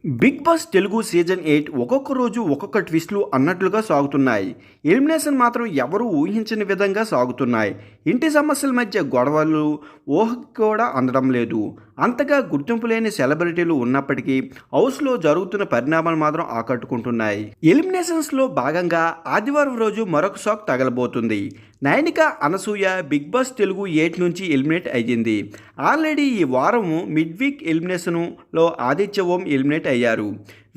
Big boss Telugu season 8 ఒక్కొక్క రోజు ఒక్కొక్క ట్విస్టులు అన్నట్లుగా సాగుతున్నాయి. ఎలిమినేషన్ మాత్రం ఎవరూ ఊహించని విధంగా సాగుతున్నాయి. ఇంటి సమస్యల మధ్య గొడవలు ఊహకు కూడా అందడం లేదు. అంతగా గుర్తింపు లేని సెలబ్రిటీలు ఉన్నప్పటికీ హౌస్లో జరుగుతున్న పరిణామాలు మాత్రం ఆకట్టుకుంటున్నాయి. ఎలిమినేషన్స్లో భాగంగా ఆదివారం రోజు మరొక షాక్ తగలబోతుంది. నైనిక అనసూయ బిగ్ బాస్ తెలుగు 8 నుంచి ఎలిమినేట్ అయ్యింది. ఆల్రెడీ ఈ వారం మిడ్ వీక్ ఎలిమినేషన్లో ఆదిత్య ఓం ఎలిమినేట్ అయ్యారు.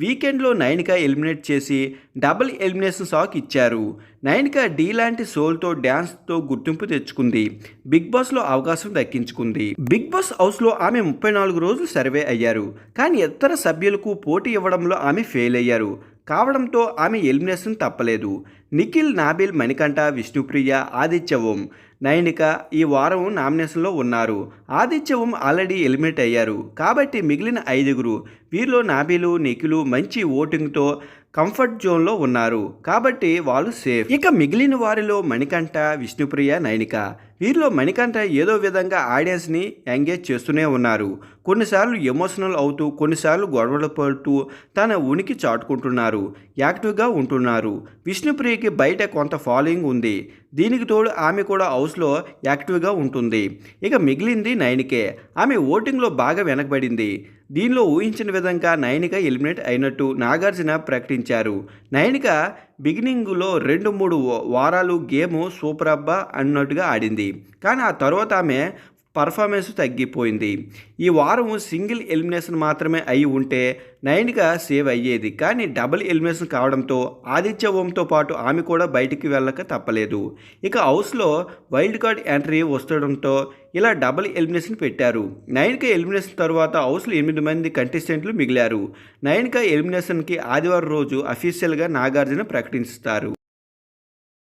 వీకెండ్లో నైనిక ఎలిమినేట్ చేసి డబుల్ ఎలిమినేషన్ షాక్ ఇచ్చారు. నైనిక డీ లాంటి సోల్తో డ్యాన్స్తో గుర్తింపు తెచ్చుకుంది. బిగ్ బాస్లో అవకాశం దక్కించుకుంది. బిగ్ బాస్ హౌస్లో ఆమె 34 రోజులు సర్వే అయ్యారు. కానీ ఇతర సభ్యులకు పోటీ ఇవ్వడంలో ఆమె ఫెయిల్ అయ్యారు. కావడంతో ఆమె ఎలిమినేషన్ తప్పలేదు. నిఖిల్, నాబిల్, మణికంఠ, విష్ణుప్రియ, ఆదిత్య ఓం, నైనిక ఈ వారం నామినేషన్లో ఉన్నారు. ఆదిత్య ఓం ఆల్రెడీ ఎలిమినేట్ అయ్యారు. కాబట్టి మిగిలిన 5గురు, వీరిలో నాబిలు, నిఖిలు మంచి ఓటింగ్తో కంఫర్ట్ జోన్లో ఉన్నారు. కాబట్టి వాళ్ళు సేఫ్. ఇక మిగిలిన వారిలో మణికంఠ, విష్ణుప్రియ, నైనిక. వీరిలో మణికంఠ ఏదో విధంగా ఆడియన్స్ని ఎంగేజ్ చేస్తూనే ఉన్నారు. కొన్నిసార్లు ఎమోషనల్ అవుతూ, కొన్నిసార్లు గొడవలు పడుతూ తన ఉనికి చాటుకుంటున్నారు. యాక్టివ్గా ఉంటున్నారు. విష్ణుప్రియకి బయట కొంత ఫాలోయింగ్ ఉంది. దీనికి తోడు ఆమె కూడా హౌస్లో యాక్టివ్గా ఉంటుంది. ఇక మిగిలింది నైనికే. ఆమె ఓటింగ్లో బాగా వెనకబడింది. దీనిలో ఊహించిన విధంగా నైనిక ఎలిమినేట్ అయినట్టు నాగార్జున ప్రకటించారు. నైనిక బిగినింగ్లో 2-3 వారాలు గేమ్ సూపర్ అబ్బా అన్నట్టుగా ఆడింది. కానీ ఆ తర్వాత ఆమె పర్ఫార్మెన్స్ తగ్గిపోయింది. ఈ వారం సింగిల్ ఎలిమినేషన్ మాత్రమే అయి ఉంటే నైనిక సేవ్ అయ్యేది. కానీ డబుల్ ఎలిమినేషన్ కావడంతో ఆదిత్య ఓంతో పాటు ఆమె కూడా బయటికి వెళ్ళక తప్పలేదు. ఇక హౌస్లో వైల్డ్ కార్డ్ ఎంట్రీ వస్తుండడంతో ఇలా డబుల్ ఎలిమినేషన్ పెట్టారు. నైనిక ఎలిమినేషన్ తర్వాత హౌస్లో 8 మంది కంటెస్టెంట్లు మిగిలారు. నైనిక ఎలిమినేషన్కి ఆదివారం రోజు అఫీషియల్గా నాగార్జున ప్రకటిస్తారు.